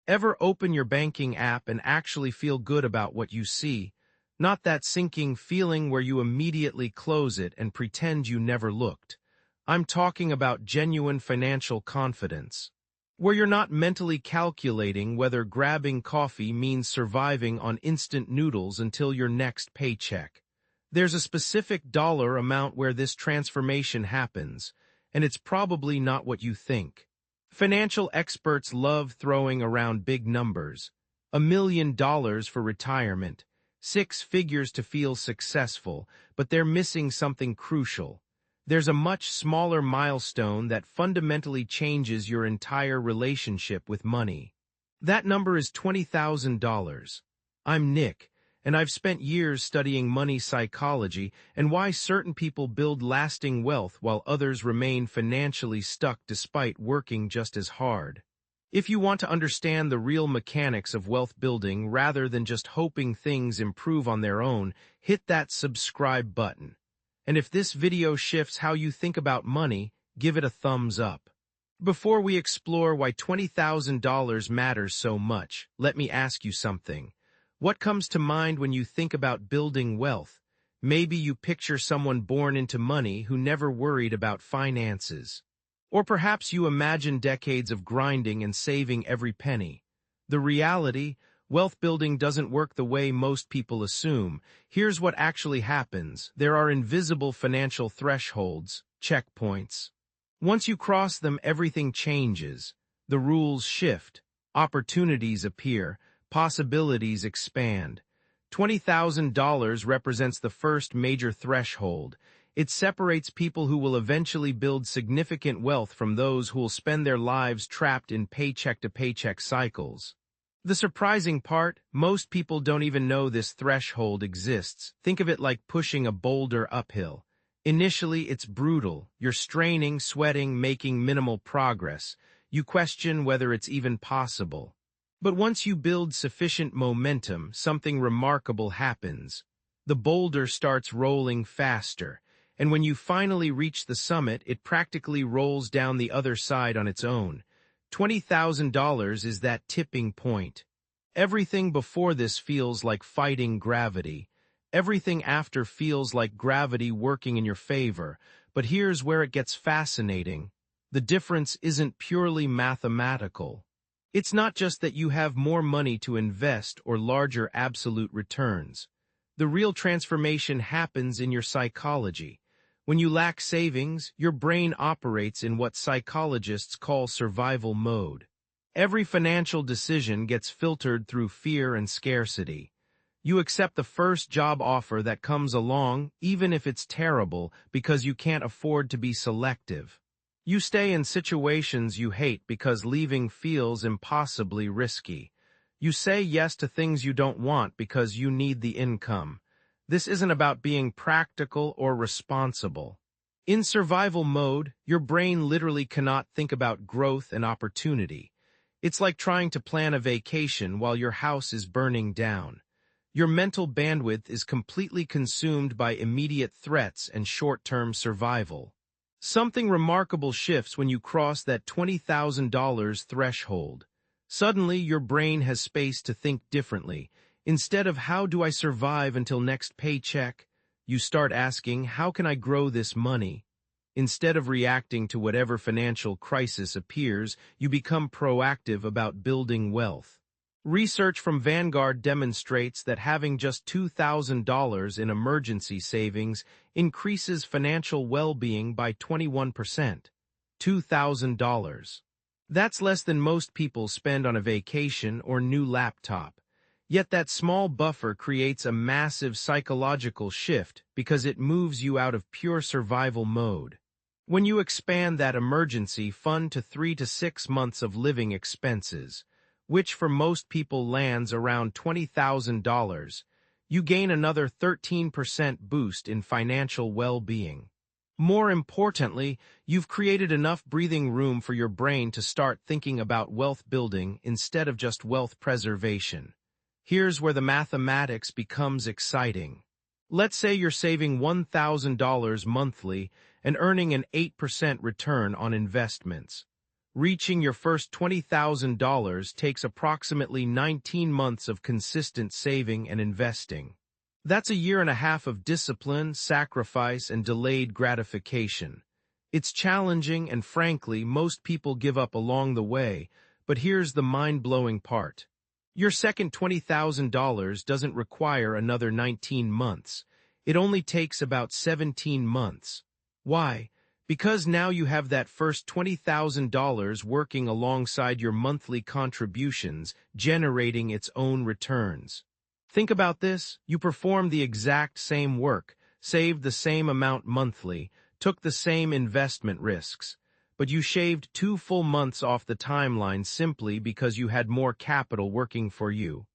Ever open your banking app and actually feel good about what you see? Not that sinking feeling where you immediately close it and pretend you never looked. I'm talking about genuine financial confidence, where you're not mentally calculating whether grabbing coffee means surviving on instant noodles until your next paycheck. There's a specific dollar amount where this transformation happens, and it's probably not what you think. Financial experts love throwing around big numbers. $1 million for retirement, 6 figures to feel successful, but they're missing something crucial. There's a much smaller milestone that fundamentally changes your entire relationship with money. That number is $20,000. I'm Nick, and I've spent years studying money psychology and why certain people build lasting wealth while others remain financially stuck despite working just as hard. If you want to understand the real mechanics of wealth building rather than just hoping things improve on their own, hit that subscribe button. And if this video shifts how you think about money, give it a thumbs up. Before we explore why $20,000 matters so much, let me ask you something. What comes to mind when you think about building wealth? Maybe you picture someone born into money who never worried about finances. Or perhaps you imagine decades of grinding and saving every penny. The reality, wealth building doesn't work the way most people assume. Here's what actually happens. There are invisible financial thresholds, checkpoints. Once you cross them, everything changes. The rules shift, opportunities appear, possibilities expand. $20,000 represents the first major threshold. It separates people who will eventually build significant wealth from those who will spend their lives trapped in paycheck-to-paycheck cycles. The surprising part, most people don't even know this threshold exists. Think of it like pushing a boulder uphill. Initially, it's brutal. You're straining, sweating, making minimal progress. You question whether it's even possible. But once you build sufficient momentum, something remarkable happens. The boulder starts rolling faster, and when you finally reach the summit, it practically rolls down the other side on its own. $20,000 is that tipping point. Everything before this feels like fighting gravity. Everything after feels like gravity working in your favor. But here's where it gets fascinating. The difference isn't purely mathematical. It's not just that you have more money to invest or larger absolute returns. The real transformation happens in your psychology. When you lack savings, your brain operates in what psychologists call survival mode. Every financial decision gets filtered through fear and scarcity. You accept the first job offer that comes along, even if it's terrible, because you can't afford to be selective. You stay in situations you hate because leaving feels impossibly risky. You say yes to things you don't want because you need the income. This isn't about being practical or responsible. In survival mode, your brain literally cannot think about growth and opportunity. It's like trying to plan a vacation while your house is burning down. Your mental bandwidth is completely consumed by immediate threats and short-term survival. Something remarkable shifts when you cross that $20,000 threshold. Suddenly, your brain has space to think differently. Instead of how do I survive until next paycheck, you start asking, how can I grow this money? Instead of reacting to whatever financial crisis appears, you become proactive about building wealth. Research from Vanguard demonstrates that having just $2,000 in emergency savings increases financial well-being by 21%. $2,000. That's less than most people spend on a vacation or new laptop. Yet that small buffer creates a massive psychological shift because it moves you out of pure survival mode. When you expand that emergency fund to 3 to 6 months of living expenses, which for most people lands around $20,000, you gain another 13% boost in financial well-being. More importantly, you've created enough breathing room for your brain to start thinking about wealth building instead of just wealth preservation. Here's where the mathematics becomes exciting. Let's say you're saving $1,000 monthly and earning an 8% return on investments. Reaching your first $20,000 takes approximately 19 months of consistent saving and investing. That's a year and a half of discipline, sacrifice, and delayed gratification. It's challenging, and frankly, most people give up along the way, but here's the mind-blowing part. Your second $20,000 doesn't require another 19 months. It only takes about 17 months. Why? Because now you have that first $20,000 working alongside your monthly contributions, generating its own returns. Think about this. You performed the exact same work, saved the same amount monthly, took the same investment risks, but you shaved 2 full months off the timeline simply because you had more capital working for you.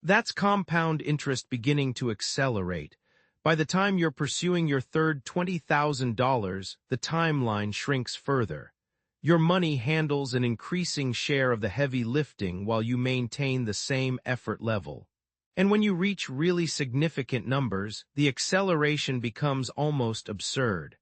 That's compound interest beginning to accelerate. By the time you're pursuing your third $20,000, the timeline shrinks further. Your money handles an increasing share of the heavy lifting while you maintain the same effort level. And when you reach really significant numbers, the acceleration becomes almost absurd.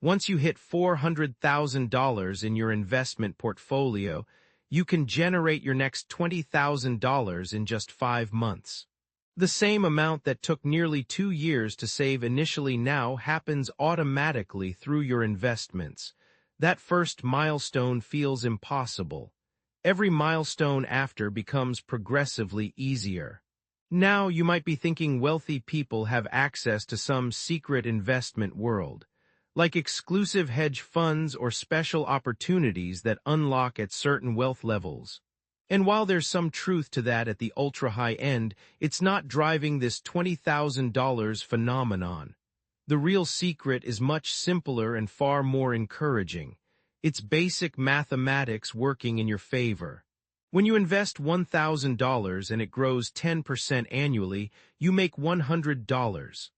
Once you hit $400,000 in your investment portfolio, you can generate your next $20,000 in just 5 months. The same amount that took nearly 2 years to save initially now happens automatically through your investments. That first milestone feels impossible. Every milestone after becomes progressively easier. Now you might be thinking wealthy people have access to some secret investment world, like exclusive hedge funds or special opportunities that unlock at certain wealth levels. And while there's some truth to that at the ultra-high end, it's not driving this $20,000 phenomenon. The real secret is much simpler and far more encouraging. It's basic mathematics working in your favor. When you invest $1,000 and it grows 10% annually, you make $100.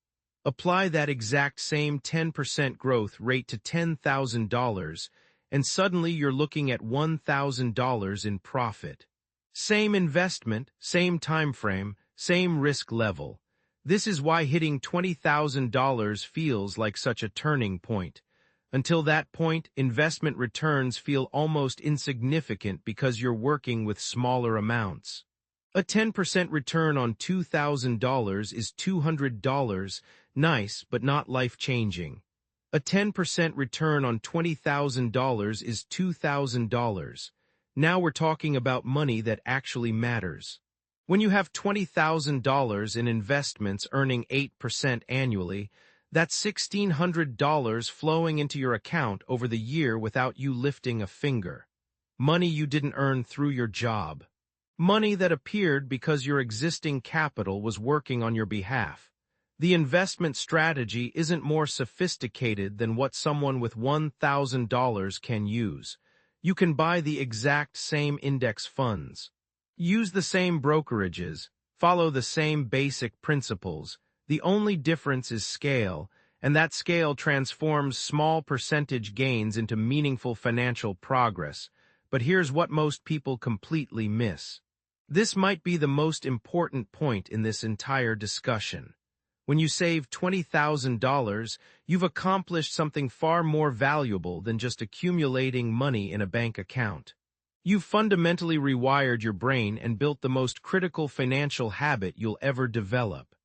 Apply that exact same 10% growth rate to $10,000, and suddenly you're looking at $1,000 in profit. Same investment, same time frame, same risk level. This is why hitting $20,000 feels like such a turning point. Until that point, investment returns feel almost insignificant because you're working with smaller amounts. A 10% return on $2,000 is $200, nice but not life-changing. A 10% return on $20,000 is $2,000. Now we're talking about money that actually matters. When you have $20,000 in investments earning 8% annually, that's $1,600 flowing into your account over the year without you lifting a finger. Money you didn't earn through your job. Money that appeared because your existing capital was working on your behalf. The investment strategy isn't more sophisticated than what someone with $1,000 can use. You can buy the exact same index funds. Use the same brokerages, follow the same basic principles. The only difference is scale, and that scale transforms small percentage gains into meaningful financial progress. But here's what most people completely miss. This might be the most important point in this entire discussion. When you save $20,000, you've accomplished something far more valuable than just accumulating money in a bank account. You've fundamentally rewired your brain and built the most critical financial habit you'll ever develop.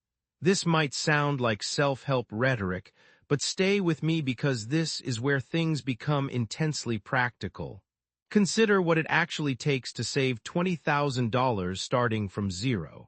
This might sound like self-help rhetoric, but stay with me because this is where things become intensely practical. Consider what it actually takes to save $20,000 starting from zero.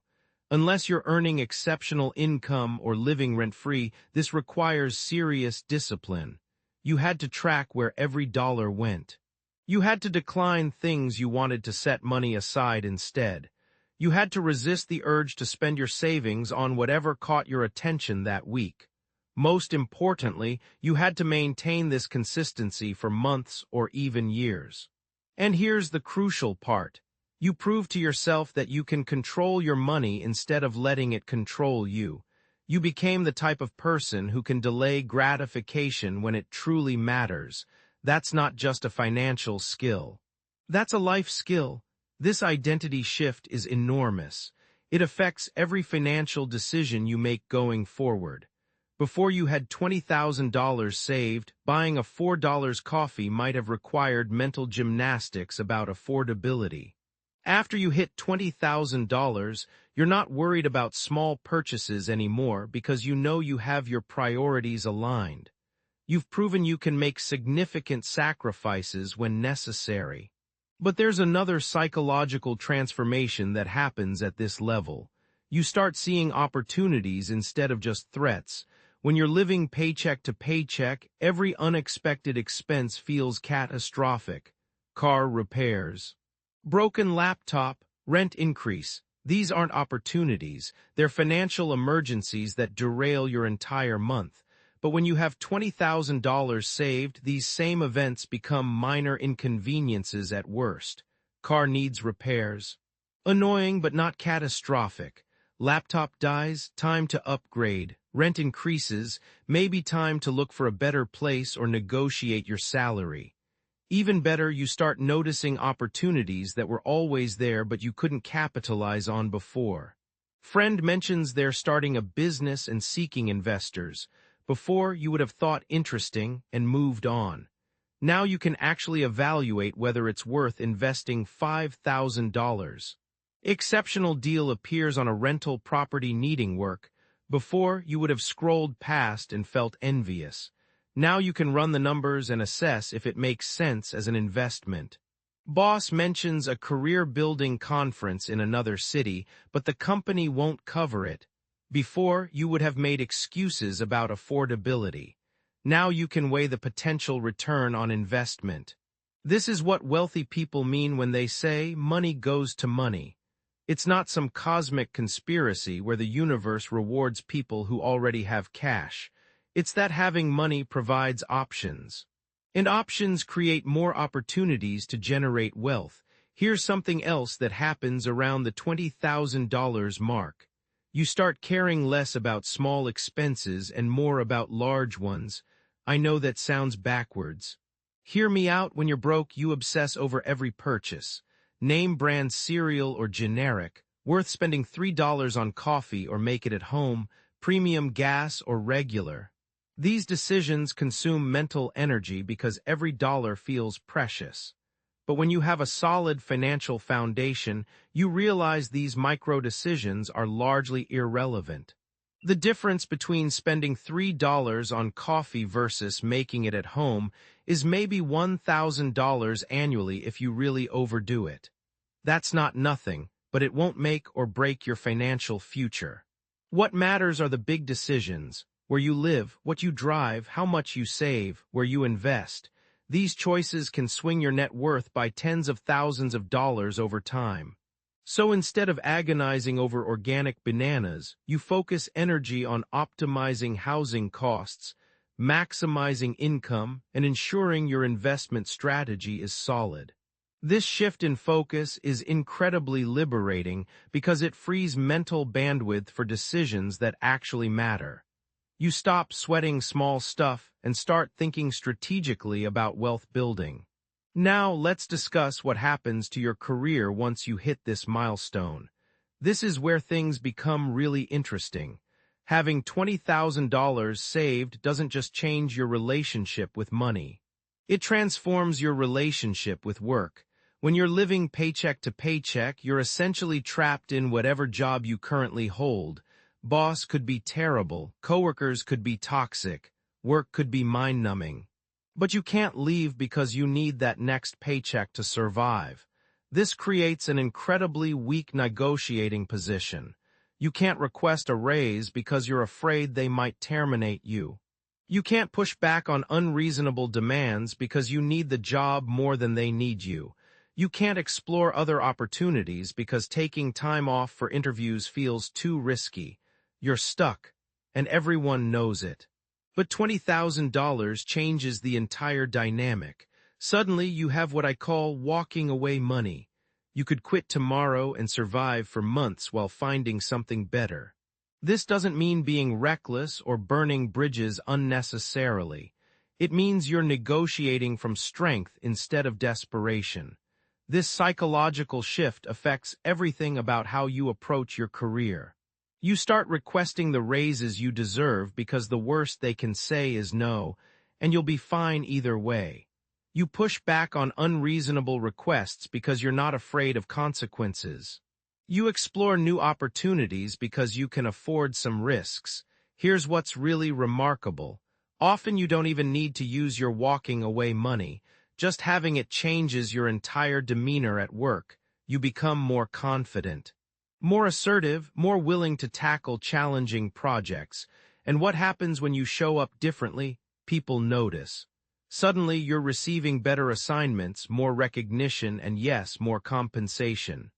Unless you're earning exceptional income or living rent-free, this requires serious discipline. You had to track where every dollar went. You had to decline things you wanted to set money aside instead. You had to resist the urge to spend your savings on whatever caught your attention that week. Most importantly, you had to maintain this consistency for months or even years. And here's the crucial part. You prove to yourself that you can control your money instead of letting it control you. You became the type of person who can delay gratification when it truly matters. That's not just a financial skill. That's a life skill. This identity shift is enormous. It affects every financial decision you make going forward. Before you had $20,000 saved, buying a $4 coffee might have required mental gymnastics about affordability. After you hit $20,000, you're not worried about small purchases anymore because you know you have your priorities aligned. You've proven you can make significant sacrifices when necessary. But there's another psychological transformation that happens at this level. You start seeing opportunities instead of just threats. When you're living paycheck to paycheck, every unexpected expense feels catastrophic. Car repairs, broken laptop, rent increase. These aren't opportunities, they're financial emergencies that derail your entire month. But when you have $20,000 saved, these same events become minor inconveniences at worst. Car needs repairs. Annoying but not catastrophic. Laptop dies, time to upgrade. Rent increases, maybe time to look for a better place or negotiate your salary. Even better, you start noticing opportunities that were always there but you couldn't capitalize on before. Friend mentions they're starting a business and seeking investors. Before, you would have thought interesting and moved on. Now you can actually evaluate whether it's worth investing $5,000. Exceptional deal appears on a rental property needing work. Before, you would have scrolled past and felt envious. Now you can run the numbers and assess if it makes sense as an investment. Boss mentions a career-building conference in another city, but the company won't cover it. Before, you would have made excuses about affordability. Now you can weigh the potential return on investment. This is what wealthy people mean when they say money goes to money. It's not some cosmic conspiracy where the universe rewards people who already have cash. It's that having money provides options. And options create more opportunities to generate wealth. Here's something else that happens around the $20,000 mark. You start caring less about small expenses and more about large ones. I know that sounds backwards. Hear me out, when you're broke, you obsess over every purchase. Name brand cereal or generic, worth spending $3 on coffee or make it at home, premium gas or regular. These decisions consume mental energy because every dollar feels precious. But when you have a solid financial foundation, you realize these micro-decisions are largely irrelevant. The difference between spending $3 on coffee versus making it at home is maybe $1,000 annually if you really overdo it. That's not nothing, but it won't make or break your financial future. What matters are the big decisions: where you live, what you drive, how much you save, where you invest. These choices can swing your net worth by tens of thousands of dollars over time. So instead of agonizing over organic bananas, you focus energy on optimizing housing costs, maximizing income, and ensuring your investment strategy is solid. This shift in focus is incredibly liberating because it frees mental bandwidth for decisions that actually matter. You stop sweating small stuff and start thinking strategically about wealth building. Now let's discuss what happens to your career once you hit this milestone. This is where things become really interesting. Having $20,000 saved doesn't just change your relationship with money. It transforms your relationship with work. When you're living paycheck to paycheck, you're essentially trapped in whatever job you currently hold. Boss could be terrible, coworkers could be toxic, work could be mind-numbing. But you can't leave because you need that next paycheck to survive. This creates an incredibly weak negotiating position. You can't request a raise because you're afraid they might terminate you. You can't push back on unreasonable demands because you need the job more than they need you. You can't explore other opportunities because taking time off for interviews feels too risky. You're stuck, and everyone knows it. But $20,000 changes the entire dynamic. Suddenly, you have what I call walking away money. You could quit tomorrow and survive for months while finding something better. This doesn't mean being reckless or burning bridges unnecessarily. It means you're negotiating from strength instead of desperation. This psychological shift affects everything about how you approach your career. You start requesting the raises you deserve because the worst they can say is no, and you'll be fine either way. You push back on unreasonable requests because you're not afraid of consequences. You explore new opportunities because you can afford some risks. Here's what's really remarkable. Often you don't even need to use your walking away money. Just having it changes your entire demeanor at work. You become more confident, more assertive, more willing to tackle challenging projects. And what happens when you show up differently? People notice. Suddenly, you're receiving better assignments, more recognition, and yes, more compensation.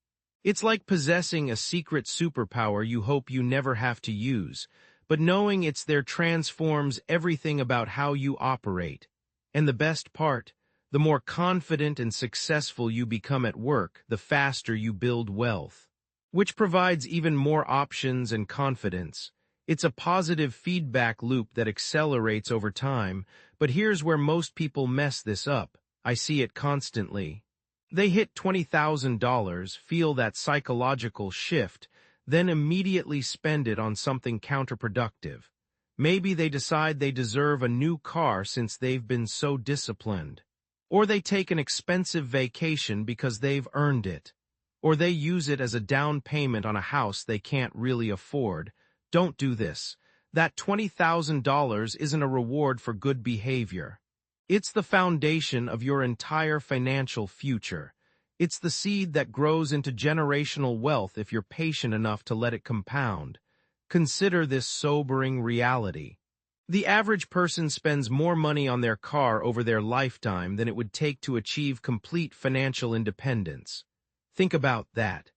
It's like possessing a secret superpower you hope you never have to use, but knowing it's there transforms everything about how you operate. And the best part, the more confident and successful you become at work, the faster you build wealth, which provides even more options and confidence. It's a positive feedback loop that accelerates over time, but here's where most people mess this up. I see it constantly. They hit $20,000, feel that psychological shift, then immediately spend it on something counterproductive. Maybe they decide they deserve a new car since they've been so disciplined. Or they take an expensive vacation because they've earned it. Or they use it as a down payment on a house they can't really afford. Don't do this. That $20,000 isn't a reward for good behavior. It's the foundation of your entire financial future. It's the seed that grows into generational wealth if you're patient enough to let it compound. Consider this sobering reality. The average person spends more money on their car over their lifetime than it would take to achieve complete financial independence. Think about that.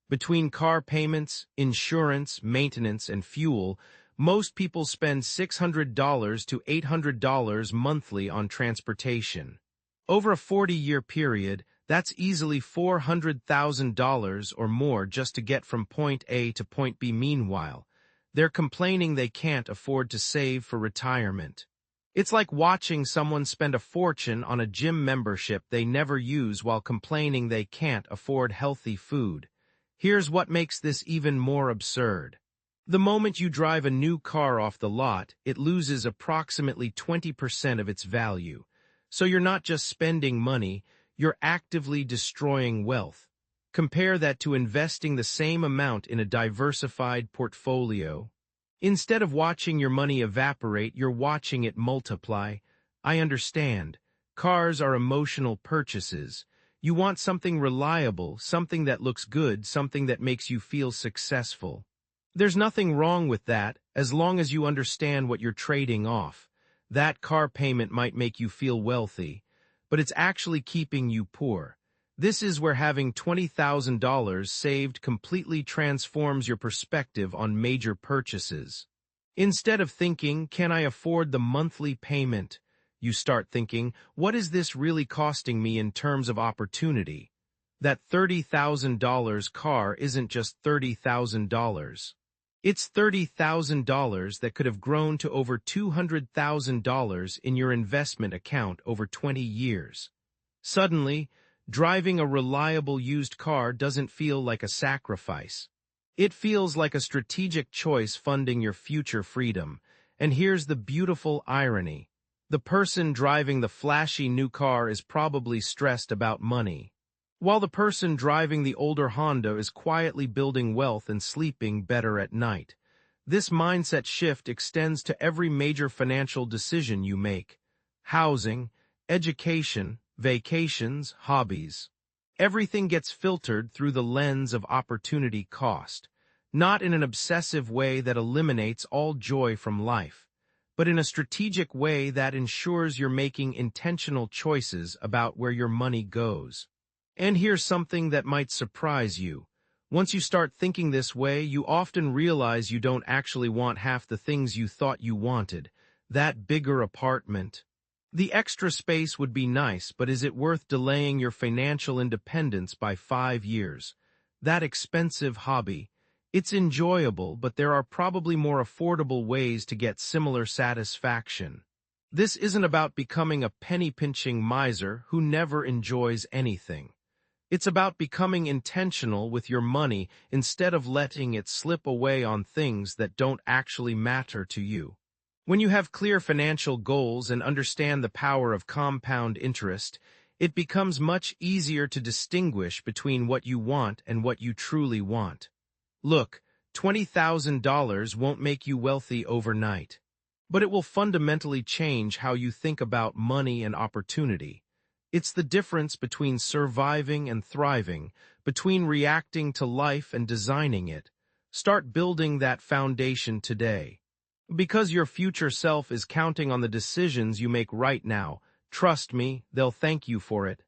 Between car payments, insurance, maintenance, and fuel, most people spend $600 to $800 monthly on transportation. Over a 40-year period, that's easily $400,000 or more just to get from point A to point B. Meanwhile, they're complaining they can't afford to save for retirement. It's like watching someone spend a fortune on a gym membership they never use while complaining they can't afford healthy food. Here's what makes this even more absurd. The moment you drive a new car off the lot, it loses approximately 20% of its value. So you're not just spending money, you're actively destroying wealth. Compare that to investing the same amount in a diversified portfolio. Instead of watching your money evaporate, you're watching it multiply. I understand. Cars are emotional purchases. You want something reliable, something that looks good, something that makes you feel successful. There's nothing wrong with that, as long as you understand what you're trading off. That car payment might make you feel wealthy, but it's actually keeping you poor. This is where having $20,000 saved completely transforms your perspective on major purchases. Instead of thinking, can I afford the monthly payment? You start thinking, what is this really costing me in terms of opportunity? That $30,000 car isn't just $30,000. It's $30,000 that could have grown to over $200,000 in your investment account over 20 years. Suddenly, driving a reliable used car doesn't feel like a sacrifice. It feels like a strategic choice funding your future freedom. And here's the beautiful irony. The person driving the flashy new car is probably stressed about money, while the person driving the older Honda is quietly building wealth and sleeping better at night. This mindset shift extends to every major financial decision you make: housing, education, vacations, hobbies. Everything gets filtered through the lens of opportunity cost, not in an obsessive way that eliminates all joy from life, but in a strategic way that ensures you're making intentional choices about where your money goes. And here's something that might surprise you. Once you start thinking this way, you often realize you don't actually want half the things you thought you wanted. That bigger apartment. The extra space would be nice, but is it worth delaying your financial independence by 5 years? That expensive hobby. It's enjoyable, but there are probably more affordable ways to get similar satisfaction. This isn't about becoming a penny-pinching miser who never enjoys anything. It's about becoming intentional with your money instead of letting it slip away on things that don't actually matter to you. When you have clear financial goals and understand the power of compound interest, it becomes much easier to distinguish between what you want and what you truly want. Look, $20,000 won't make you wealthy overnight, but it will fundamentally change how you think about money and opportunity. It's the difference between surviving and thriving, between reacting to life and designing it. Start building that foundation today. Because your future self is counting on the decisions you make right now, trust me, they'll thank you for it.